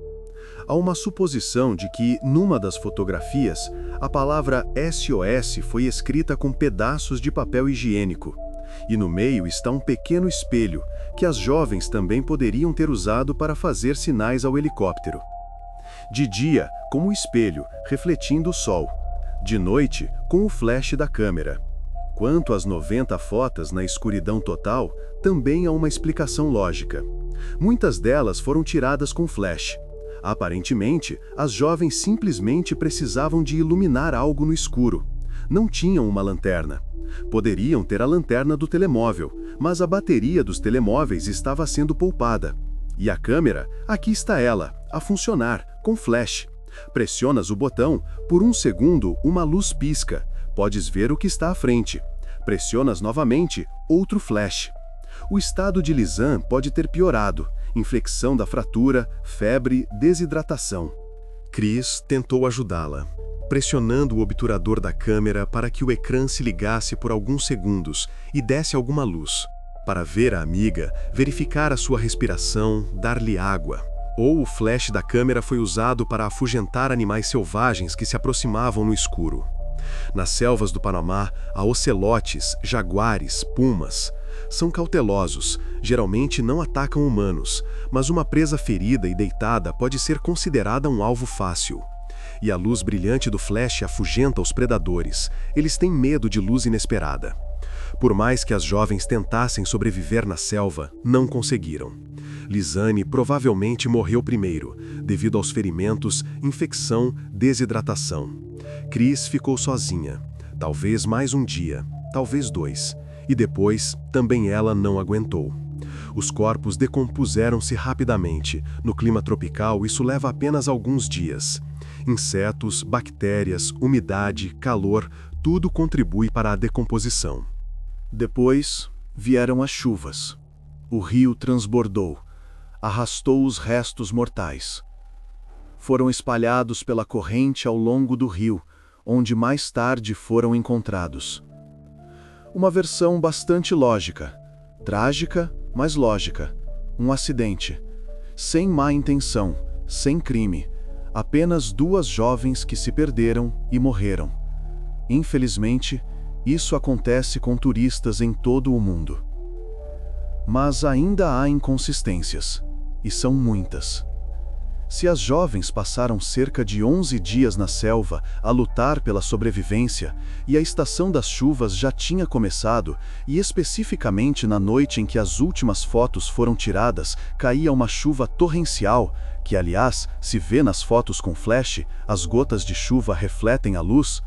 [SPEAKER 2] Há uma suposição de que, numa das fotografias, a palavra SOS foi escrita com pedaços de papel higiênico, e no meio está um pequeno espelho, que as jovens também poderiam ter usado para fazer sinais ao helicóptero. De dia, com o espelho, refletindo o sol. De noite, com o flash da câmera. Quanto às 90 fotos na escuridão total, também há uma explicação lógica. Muitas delas foram tiradas com flash. Aparentemente, as jovens simplesmente precisavam de iluminar algo no escuro. Não tinham uma lanterna. Poderiam ter a lanterna do telemóvel, mas a bateria dos telemóveis estava sendo poupada. E a câmera, aqui está ela, a funcionar, com flash. Pressionas o botão, por 1 segundo uma luz pisca, podes ver o que está à frente. Pressionas novamente, outro flash. O estado de Lisanne pode ter piorado, inflexão da fratura, febre, desidratação. Chris tentou ajudá-la, pressionando o obturador da câmera para que o ecrã se ligasse por alguns segundos e desse alguma luz. Para ver a amiga, verificar a sua respiração, dar-lhe água. Ou o flash da câmera foi usado para afugentar animais selvagens que se aproximavam no escuro. Nas selvas do Panamá, há ocelotes, jaguares, pumas. São cautelosos, geralmente não atacam humanos, mas uma presa ferida e deitada pode ser considerada um alvo fácil. E a luz brilhante do flash afugenta os predadores. Eles têm medo de luz inesperada. Por mais que as jovens tentassem sobreviver na selva, não conseguiram. Lisanne provavelmente morreu primeiro, devido aos ferimentos, infecção, desidratação. Chris ficou sozinha, talvez mais um dia, talvez 2, e depois também ela não aguentou. Os corpos decompuseram-se rapidamente. No clima tropical, isso leva apenas alguns dias. Insetos, bactérias, umidade, calor, tudo contribui para a decomposição. Depois, vieram as chuvas. O rio transbordou, arrastou os restos mortais. Foram espalhados pela corrente ao longo do rio, onde mais tarde foram encontrados. Uma versão bastante lógica, trágica, mas lógica. Um acidente. Sem má intenção, sem crime. Apenas duas jovens que se perderam e morreram. Infelizmente, isso acontece com turistas em todo o mundo. Mas ainda há inconsistências, e são muitas. Se as jovens passaram cerca de 11 dias na selva a lutar pela sobrevivência e a estação das chuvas já tinha começado, e especificamente na noite em que as últimas fotos foram tiradas, caía uma chuva torrencial, que aliás, se vê nas fotos com flash, as gotas de chuva refletem a luz,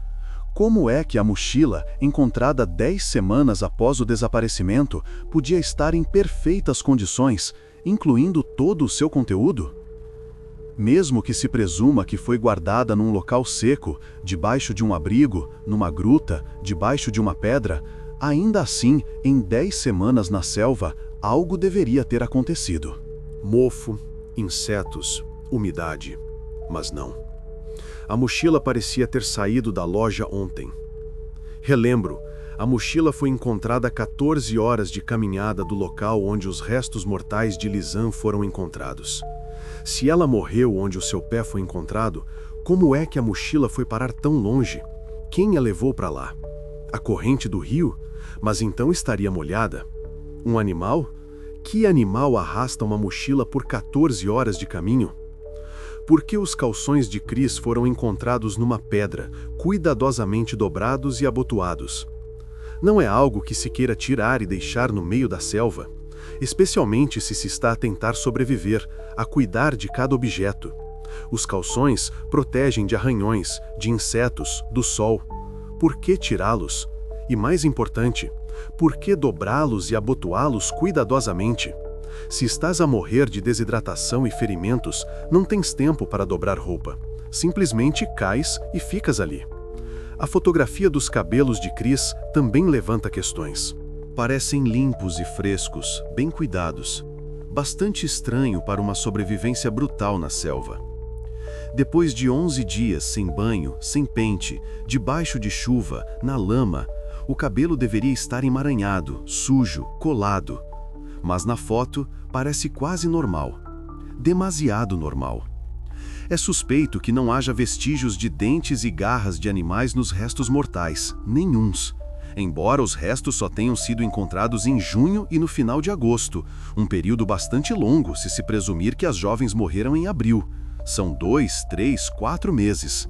[SPEAKER 2] como é que a mochila, encontrada 10 semanas após o desaparecimento, podia estar em perfeitas condições, incluindo todo o seu conteúdo? Mesmo que se presuma que foi guardada num local seco, debaixo de um abrigo, numa gruta, debaixo de uma pedra, ainda assim, em 10 semanas na selva, algo deveria ter acontecido.
[SPEAKER 3] Mofo, insetos, umidade. Mas não. A mochila parecia ter saído da loja ontem. Relembro, a mochila foi encontrada a 14 horas de caminhada do local onde os restos mortais de Lisan foram encontrados. Se ela morreu onde o seu pé foi encontrado, como é que a mochila foi parar tão longe? Quem a levou para lá? A corrente do rio? Mas então estaria molhada. Um animal? Que animal arrasta uma mochila por 14 horas de caminho? Por que os calções de Chris foram encontrados numa pedra, cuidadosamente dobrados e abotoados? Não é algo que se queira tirar e deixar no meio da selva, especialmente se está a tentar sobreviver, a cuidar de cada objeto. Os calções protegem de arranhões, de insetos, do sol. Por que tirá-los? E mais importante, por que dobrá-los e abotoá-los cuidadosamente? Se estás a morrer de desidratação e ferimentos, não tens tempo para dobrar roupa. Simplesmente cais e ficas ali. A fotografia dos cabelos de Chris também levanta questões. Parecem limpos e frescos, bem cuidados. Bastante estranho para uma sobrevivência brutal na selva. Depois de 11 dias sem banho, sem pente, debaixo de chuva, na lama, o cabelo deveria estar emaranhado, sujo, colado. Mas na foto parece quase normal. Demasiado normal. É suspeito que não haja vestígios de dentes e garras de animais nos restos mortais, nenhuns. Embora os restos só tenham sido encontrados em junho e no final de agosto, um período bastante longo se presumir que as jovens morreram em abril. São 2, 3, 4 meses.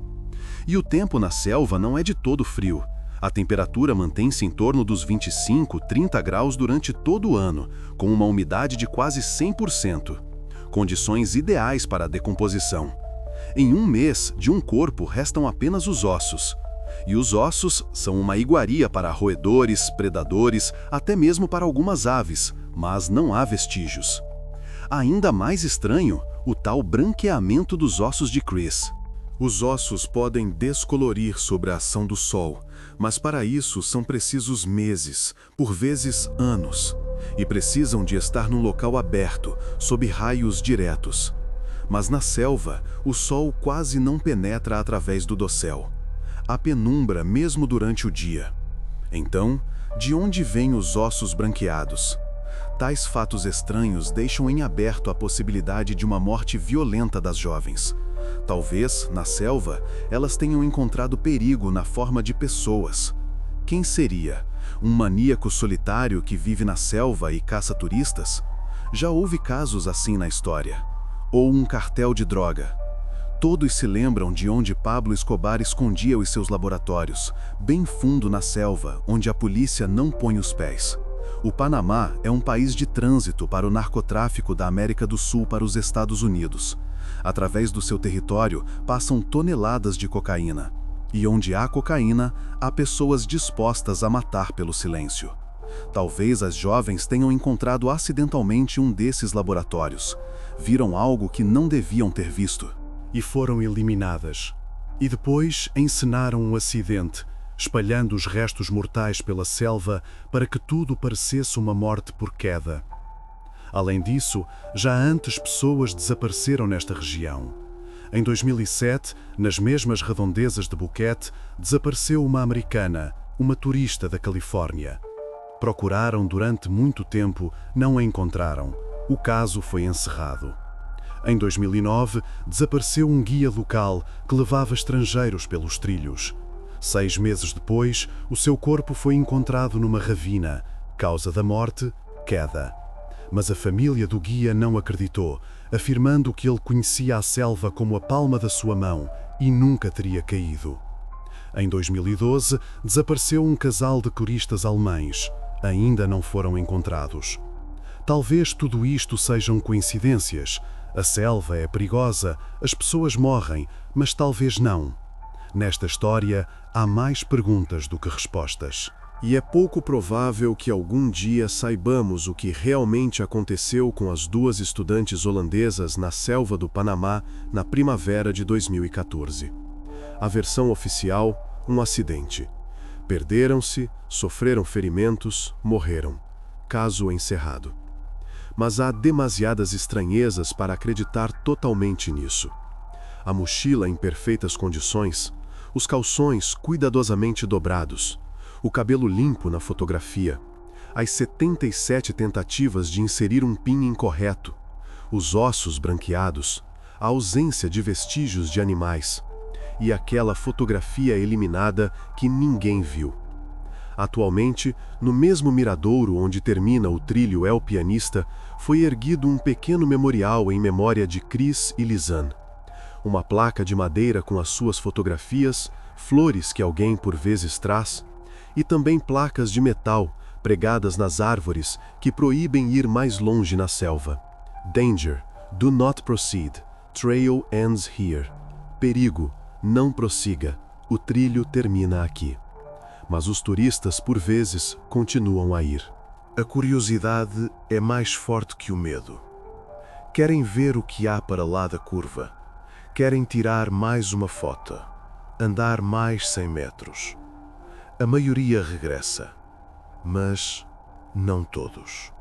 [SPEAKER 3] E o tempo na selva não é de todo frio. A temperatura mantém-se em torno dos 25, 30 graus durante todo o ano, com uma umidade de quase 100%. Condições ideais para a decomposição. Em um mês, de um corpo restam apenas os ossos. E os ossos são uma iguaria para roedores, predadores, até mesmo para algumas aves, mas não há vestígios. Ainda mais estranho, o tal branqueamento dos ossos de Chris. Os ossos podem descolorir sob a ação do sol, mas para isso são precisos meses, por vezes anos, e precisam de estar num local aberto, sob raios diretos. Mas na selva, o sol quase não penetra através do dossel. Há penumbra mesmo durante o dia. Então, de onde vêm os ossos branqueados? Tais fatos estranhos deixam em aberto a possibilidade de uma morte violenta das jovens. Talvez, na selva, elas tenham encontrado perigo na forma de pessoas. Quem seria? Um maníaco solitário que vive na selva e caça turistas? Já houve casos assim na história. Ou um cartel de droga. Todos se lembram de onde Pablo Escobar escondia os seus laboratórios, bem fundo na selva, onde a polícia não põe os pés. O Panamá é um país de trânsito para o narcotráfico da América do Sul para os Estados Unidos. Através do seu território passam toneladas de cocaína. E onde há cocaína, há pessoas dispostas a matar pelo silêncio. Talvez as jovens tenham encontrado acidentalmente um desses laboratórios. Viram algo que não deviam ter visto. E foram eliminadas. E depois encenaram um acidente, espalhando os restos mortais pela selva para que tudo parecesse uma morte por queda.
[SPEAKER 2] Além disso, já antes pessoas desapareceram nesta região. Em 2007, nas mesmas redondezas de Phuket, desapareceu uma americana, uma turista da Califórnia. Procuraram durante muito tempo, não a encontraram. O caso foi encerrado. Em 2009, desapareceu um guia local que levava estrangeiros pelos trilhos. 6 meses depois, o seu corpo foi encontrado numa ravina. Causa da morte, queda. Mas a família do guia não acreditou, afirmando que ele conhecia a selva como a palma da sua mão e nunca teria caído. Em 2012, desapareceu um casal de turistas alemães. Ainda não foram encontrados. Talvez tudo isto sejam coincidências. A selva é perigosa, as pessoas morrem, mas talvez não. Nesta história, há mais perguntas do que respostas.
[SPEAKER 3] E é pouco provável que algum dia saibamos o que realmente aconteceu com as 2 estudantes holandesas na selva do Panamá na primavera de 2014. A versão oficial, um acidente. Perderam-se, sofreram ferimentos, morreram. Caso encerrado. Mas há demasiadas estranhezas para acreditar totalmente nisso. A mochila em perfeitas condições, os calções cuidadosamente dobrados, o cabelo limpo na fotografia, as 77 tentativas de inserir um pin incorreto, os ossos branqueados, a ausência de vestígios de animais e aquela fotografia eliminada que ninguém viu. Atualmente, no mesmo miradouro onde termina o trilho El Pianista, foi erguido um pequeno memorial em memória de Chris e Lisanne. Uma placa de madeira com as suas fotografias, flores que alguém por vezes traz, e também placas de metal pregadas nas árvores que proíbem ir mais longe na selva. Danger, do not proceed, trail ends here. Perigo, não prossiga, o trilho termina aqui. Mas os turistas, por vezes, continuam a ir.
[SPEAKER 2] A curiosidade é mais forte que o medo. Querem ver o que há para lá da curva. Querem tirar mais uma foto. Andar mais 100 metros. A maioria regressa, mas não todos.